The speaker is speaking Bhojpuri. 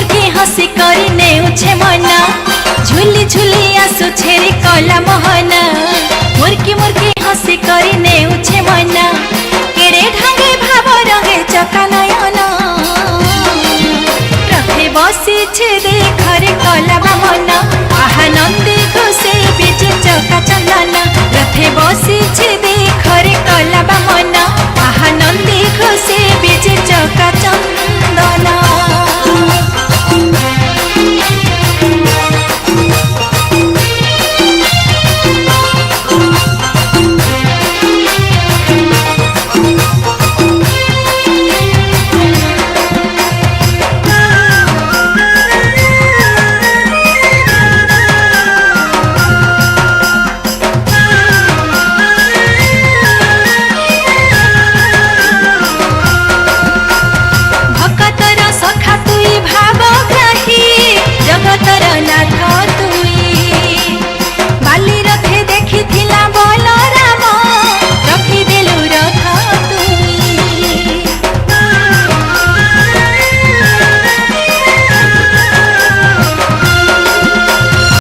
मुर्गी हसी करी नेउछे मना झुली झुली आसु छेरी कला मोहना मुर्गी मुर्गी हसी करी नेउछे मना केड़े ढांगे भाव रहे चका नयना रथे बसी छे देखरे कला मना